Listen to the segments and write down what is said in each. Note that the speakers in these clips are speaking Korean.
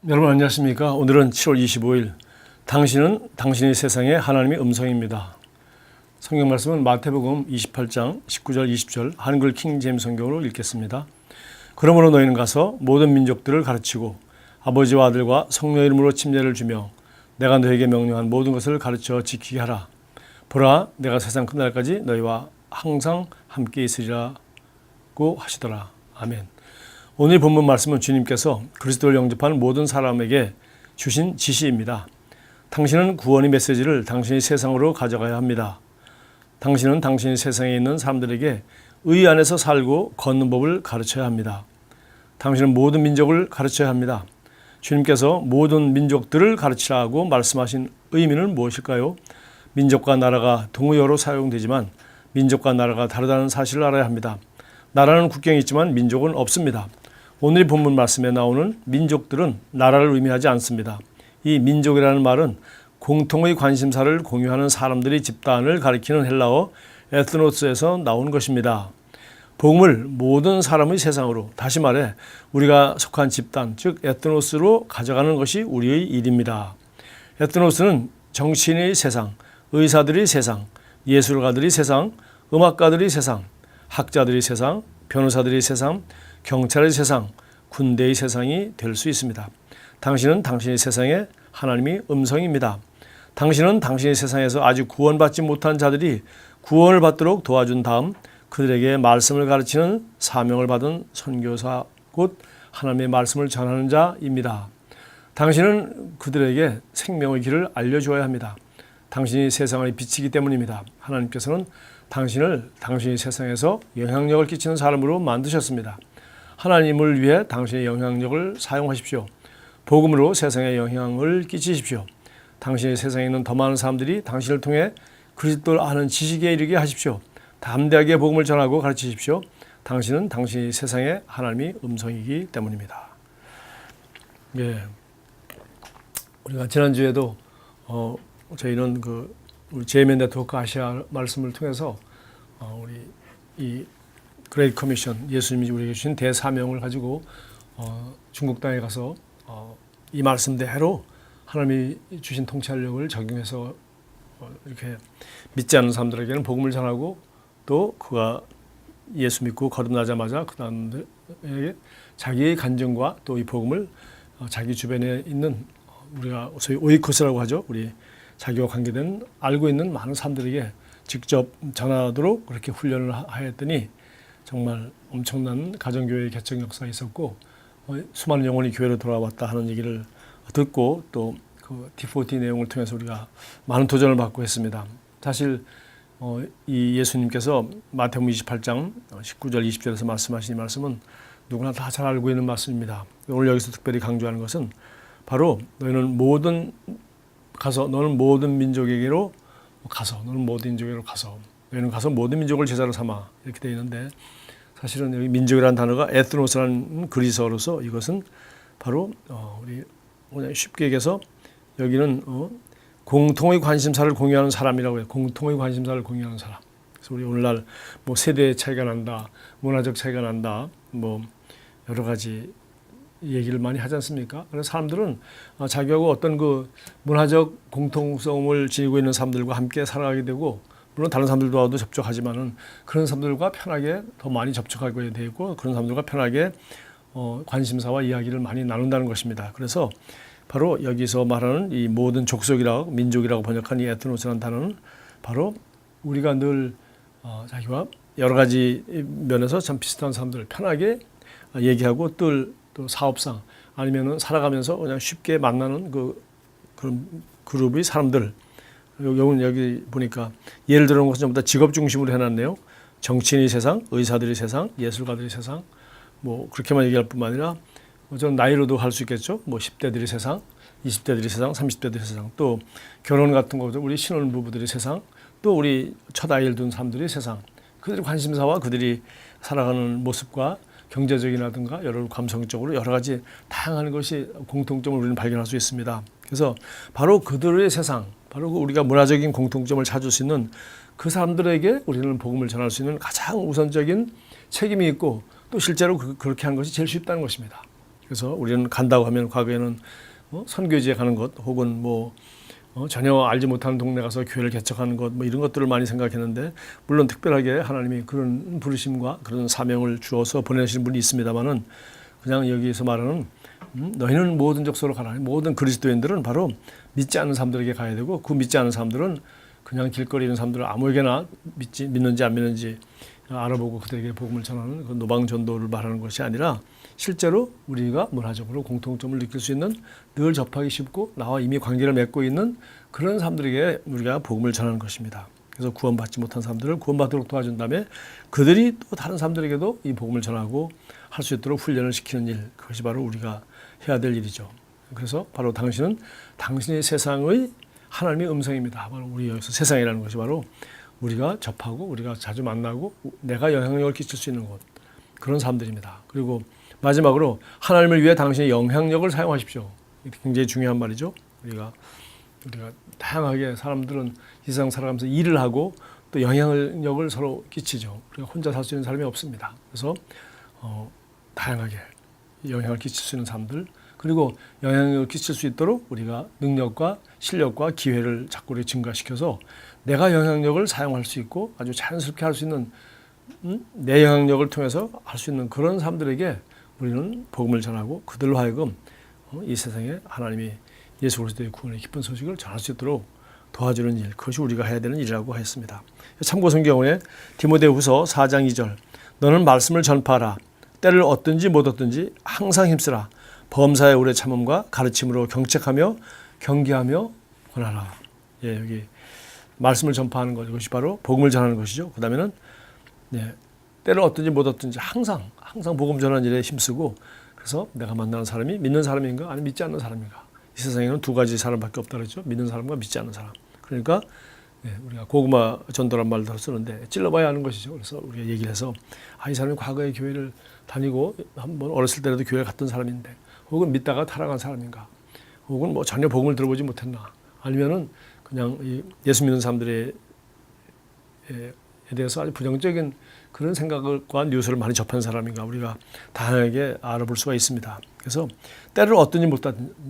여러분 안녕하십니까? 오늘은 7월 25일 당신은 당신의 세상에 하나님의 음성입니다. 성경 말씀은 마태복음 28장 19절 20절 한글 킹제임스 성경으로 읽겠습니다. 그러므로 너희는 가서 모든 민족들을 가르치고 아버지와 아들과 성령의 이름으로 침례를 주며 내가 너에게 명령한 모든 것을 가르쳐 지키게 하라. 보라 내가 세상 끝날까지 너희와 항상 함께 있으리라고 하시더라. 아멘. 오늘 본문 말씀은 주님께서 그리스도를 영접한 모든 사람에게 주신 지시입니다. 당신은 구원의 메시지를 당신의 세상으로 가져가야 합니다. 당신은 당신의 세상에 있는 사람들에게 의 안에서 살고 걷는 법을 가르쳐야 합니다. 당신은 모든 민족을 가르쳐야 합니다. 주님께서 모든 민족들을 가르치라고 말씀하신 의미는 무엇일까요? 민족과 나라가 동의어로 사용되지만 민족과 나라가 다르다는 사실을 알아야 합니다. 나라는 국경이 있지만 민족은 없습니다. 오늘 본문 말씀에 나오는 민족들은 나라를 의미하지 않습니다. 이 민족이라는 말은 공통의 관심사를 공유하는 사람들의 집단을 가리키는 헬라어 에트노스에서 나온 것입니다. 복음을 모든 사람의 세상으로, 다시 말해 우리가 속한 집단, 즉 에트노스로 가져가는 것이 우리의 일입니다. 에트노스는 정치인의 세상, 의사들의 세상, 예술가들의 세상, 음악가들의 세상, 학자들의 세상, 변호사들의 세상, 경찰의 세상, 군대의 세상이 될 수 있습니다. 당신은 당신의 세상에 하나님의 음성입니다. 당신은 당신의 세상에서 아직 구원받지 못한 자들이 구원을 받도록 도와준 다음 그들에게 말씀을 가르치는 사명을 받은 선교사 곧 하나님의 말씀을 전하는 자입니다. 당신은 그들에게 생명의 길을 알려주어야 합니다. 당신이 세상을 비치기 때문입니다. 하나님께서는 당신을 당신의 세상에서 영향력을 끼치는 사람으로 만드셨습니다. 하나님을 위해 당신의 영향력을 사용하십시오. 복음으로 세상에 영향을 끼치십시오. 당신의 세상에 있는 더 많은 사람들이 당신을 통해 그리스도를 아는 지식에 이르게 하십시오. 담대하게 복음을 전하고 가르치십시오. 당신은 당신의 세상에 하나님의 음성이기 때문입니다. 예, 우리가 지난주에도 저희는 우리 JMN 네트워크 아시아 말씀을 통해서 우리 이 그레이트 커미션, 예수님이 우리에게 주신 대사명을 가지고 중국 땅에 가서 이 말씀대로 하나님이 주신 통찰력을 적용해서 이렇게 믿지 않는 사람들에게는 복음을 전하고 또 그가 예수 믿고 거듭나자마자 그 사람들에게 자기의 간증과 또 이 복음을 자기 주변에 있는 우리가 소위 오이코스라고 하죠. 우리 자기와 관계된 알고 있는 많은 사람들에게 직접 전하도록 그렇게 훈련을 하였더니 정말 엄청난 가정교회 개척 역사가 있었고 수많은 영혼이 교회로 돌아왔다 하는 얘기를 듣고 또 그 D40 내용을 통해서 우리가 많은 도전을 받고 했습니다. 사실 이 예수님께서 마태복음 28장 19절 20절에서 말씀하신 이 말씀은 누구나 다 잘 알고 있는 말씀입니다. 오늘 여기서 특별히 강조하는 것은 바로 너는 모든 민족에게로 가서 너는 모든 민족에게로 가서 너희는 가서 모든 민족을 제자로 삼아 이렇게 되어 있는데 사실은 여기 민족이라는 단어가 에트노스라는 그리스어로서 이것은 바로 우리 그냥 쉽게 얘기해서 여기는 공통의 관심사를 공유하는 사람이라고 해요. 공통의 관심사를 공유하는 사람. 그래서 우리 오늘날 뭐 세대의 차이가 난다, 문화적 차이가 난다, 뭐 여러 가지 얘기를 많이 하지 않습니까? 그래서 사람들은 자기하고 어떤 그 문화적 공통성을 지니고 있는 사람들과 함께 살아가게 되고 물론 다른 사람들과도 접촉하지만은 그런 사람들과 편하게 더 많이 접촉하게 되고 그런 사람들과 편하게 관심사와 이야기를 많이 나눈다는 것입니다. 그래서 바로 여기서 말하는 이 모든 족속이라고 민족이라고 번역한 이 에트노스라는 단어는 바로 우리가 늘 자기와 여러 가지 면에서 참 비슷한 사람들을 편하게 얘기하고 또 사업상 아니면은 살아가면서 그냥 쉽게 만나는 그런 그룹의 사람들. 여기 보니까 예를 들어 놓은 것은 전부 다 직업 중심으로 해놨네요. 정치인의 세상, 의사들의 세상, 예술가들의 세상, 뭐 그렇게만 얘기할 뿐만 아니라 좀 나이로도 할 수 있겠죠. 뭐 10대들의 세상, 20대들의 세상, 30대들의 세상, 또 결혼 같은 거죠. 우리 신혼부부들의 세상, 또 우리 첫 아이를 둔 사람들의 세상, 그들의 관심사와 그들이 살아가는 모습과 경제적이라든가 여러 감성적으로 여러 가지 다양한 것이 공통점을 우리는 발견할 수 있습니다. 그래서 바로 그들의 세상, 바로 우리가 문화적인 공통점을 찾을 수 있는 그 사람들에게 우리는 복음을 전할 수 있는 가장 우선적인 책임이 있고 또 실제로 그렇게 하는 것이 제일 쉽다는 것입니다. 그래서 우리는 간다고 하면 과거에는 선교지에 가는 것 혹은 전혀 알지 못하는 동네 가서 교회를 개척하는 것 이런 것들을 많이 생각했는데, 물론 특별하게 하나님이 그런 부르심과 그런 사명을 주어서 보내신 분이 있습니다만은, 그냥 여기서 말하는 너희는 모든 족속으로 가라. 모든 그리스도인들은 바로 믿지 않는 사람들에게 가야 되고, 그 믿지 않는 사람들은 그냥 길거리에 있는 사람들을 아무에게나 믿는지 안 믿는지 알아보고 그들에게 복음을 전하는 그 노방 전도를 말하는 것이 아니라, 실제로 우리가 문화적으로 공통점을 느낄 수 있는, 늘 접하기 쉽고 나와 이미 관계를 맺고 있는 그런 사람들에게 우리가 복음을 전하는 것입니다. 그래서 구원받지 못한 사람들을 구원받도록 도와준 다음에 그들이 또 다른 사람들에게도 이 복음을 전하고 할 수 있도록 훈련을 시키는 일, 그것이 바로 우리가 해야 될 일이죠. 그래서 바로 당신은 당신의 세상의 하나님의 음성입니다. 바로 우리 여기서 세상이라는 것이 바로 우리가 접하고 우리가 자주 만나고 내가 영향력을 끼칠 수 있는 곳, 그런 사람들입니다. 그리고 마지막으로 하나님을 위해 당신의 영향력을 사용하십시오. 굉장히 중요한 말이죠. 우리가 다양하게 사람들은 이 세상 살아가면서 일을 하고 또 영향력을 서로 끼치죠. 그러니까 혼자 살 수 있는 사람이 없습니다. 그래서 다양하게 영향을 끼칠 수 있는 사람들, 그리고 영향력을 끼칠 수 있도록 우리가 능력과 실력과 기회를 자꾸 증가시켜서 내가 영향력을 사용할 수 있고 아주 자연스럽게 할 수 있는, 내 영향력을 통해서 할 수 있는 그런 사람들에게 우리는 복음을 전하고 그들로 하여금 이 세상에 하나님이 예수 그리스도의 구원의 기쁜 소식을 전할 수 있도록 도와주는 일, 그것이 우리가 해야 되는 일이라고 했습니다. 참고 성경에 디모데후서 4장 2절, 너는 말씀을 전파하라. 때를 얻든지 못 얻든지 항상 힘쓰라. 범사에 오래 참음과 가르침으로 경책하며 경계하며 권하라. 여기 말씀을 전파하는 것, 이것이 바로 복음을 전하는 것이죠. 그 다음에는 때를 얻든지 못 얻든지 항상 복음 전하는 일에 힘쓰고, 그래서 내가 만나는 사람이 믿는 사람인가 아니면 믿지 않는 사람인가. 이 세상에는 두 가지 사람밖에 없다 그랬죠. 믿는 사람과 믿지 않는 사람. 그러니까 우리가 고구마 전도란 말도 쓰는데 찔러봐야 하는 것이죠. 그래서 우리가 얘기를 해서 이 사람이 과거에 교회를 다니고 한번 어렸을 때라도 교회를 갔던 사람인데, 혹은 믿다가 타락한 사람인가, 혹은 전혀 복음을 들어보지 못했나, 아니면은 그냥 예수 믿는 사람들에 대해서 아주 부정적인 그런 생각과 뉴스를 많이 접한 사람인가, 우리가 다양하게 알아볼 수가 있습니다. 그래서 때를 얻든지 못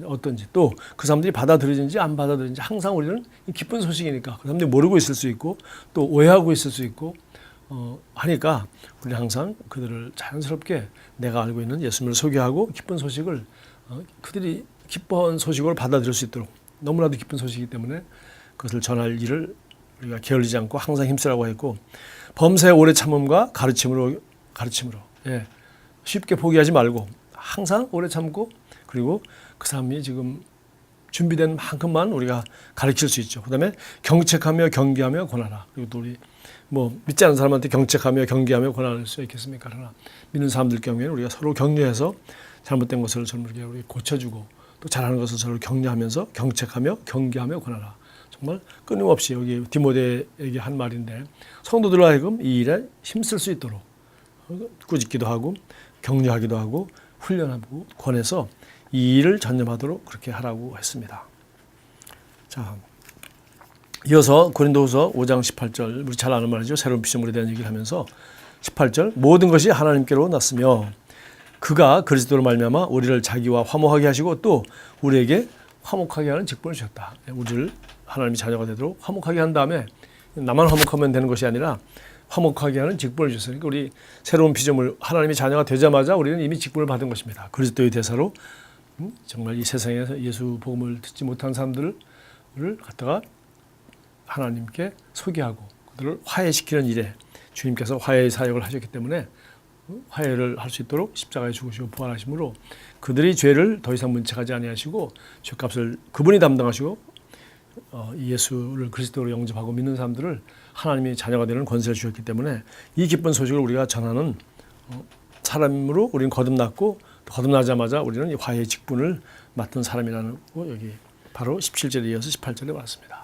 얻든지, 또 그 사람들이 받아들이든지 안 받아들이든지 항상 우리는 기쁜 소식이니까 그 사람들이 모르고 있을 수 있고 또 오해하고 있을 수 있고 하니까 우리 항상 그들을 자연스럽게 내가 알고 있는 예수님을 소개하고 기쁜 소식을 그들이 기쁜 소식으로 받아들일 수 있도록, 너무나도 기쁜 소식이기 때문에 그것을 전할 일을 우리가 게을리지 않고 항상 힘쓰라고 했고, 범사에 오래 참음과 가르침으로 쉽게 포기하지 말고 항상 오래 참고, 그리고 그 사람이 지금 준비된 만큼만 우리가 가르칠 수 있죠. 그 다음에 경책하며 경계하며 권하라. 그리고 또 우리 믿지 않는 사람한테 경책하며 경계하며 권할 수 있겠습니까? 그러나 믿는 사람들 경우에는 우리가 서로 격려해서 잘못된 것을 젊게 우리 고쳐주고, 또 잘하는 것을 서로 격려하면서 경책하며 경계하며 권하라. 정말 끊임없이 여기 디모데에게 한 말인데, 성도들로 하여금 이 일에 힘쓸 수 있도록 꾸짖기도 하고 격려하기도 하고 훈련하고 권해서 이 일을 전념하도록 그렇게 하라고 했습니다. 자, 이어서 고린도후서 5장 18절, 우리 잘 아는 말이죠. 새로운 피조물에 대한 얘기를 하면서 18절, 모든 것이 하나님께로 났으며 그가 그리스도로 말미암아 우리를 자기와 화목하게 하시고 또 우리에게 화목하게 하는 직분을 주셨다. 우리를 하나님의 자녀가 되도록 화목하게 한 다음에 나만 화목하면 되는 것이 아니라 화목하게 하는 직분을 주셨으니까, 우리 새로운 피조물 하나님의 자녀가 되자마자 우리는 이미 직분을 받은 것입니다. 그리스도의 대사로 정말 이 세상에서 예수 복음을 듣지 못한 사람들을 갖다가 하나님께 소개하고 그들을 화해시키는 일에 주님께서 화해의 사역을 하셨기 때문에 화해를 할 수 있도록 십자가에 죽으시고 부활하심으로 그들이 죄를 더 이상 문책하지 아니하시고 죄값을 그분이 담당하시고 예수를 그리스도로 영접하고 믿는 사람들을 하나님의 자녀가 되는 권세를 주셨기 때문에 이 기쁜 소식을 우리가 전하는 사람으로 우리는 거듭났고, 거듭나자마자 우리는 이 화해의 직분을 맡은 사람이라는 거, 여기 바로 17절에 이어서 18절에 왔습니다.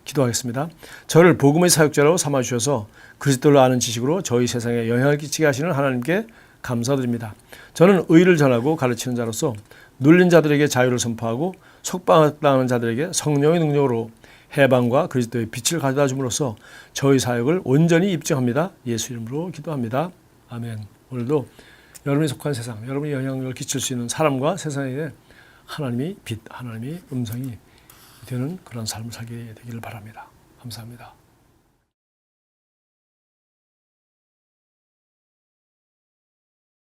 기도하겠습니다. 저를 복음의 사역자로 삼아주셔서 그리스도를 아는 지식으로 저희 세상에 영향을 끼치게 하시는 하나님께 감사드립니다. 저는 의를 전하고 가르치는 자로서 눌린 자들에게 자유를 선포하고 속박당하는 자들에게 성령의 능력으로 해방과 그리스도의 빛을 가져다 줌으로써 저희 사역을 온전히 입증합니다. 예수 이름으로 기도합니다. 아멘. 오늘도 여러분이 속한 세상, 여러분이 영향력을 끼칠 수 있는 사람과 세상에 하나님이 빛, 하나님이 음성이 되는 그런 삶을 살게 되기를 바랍니다. 감사합니다.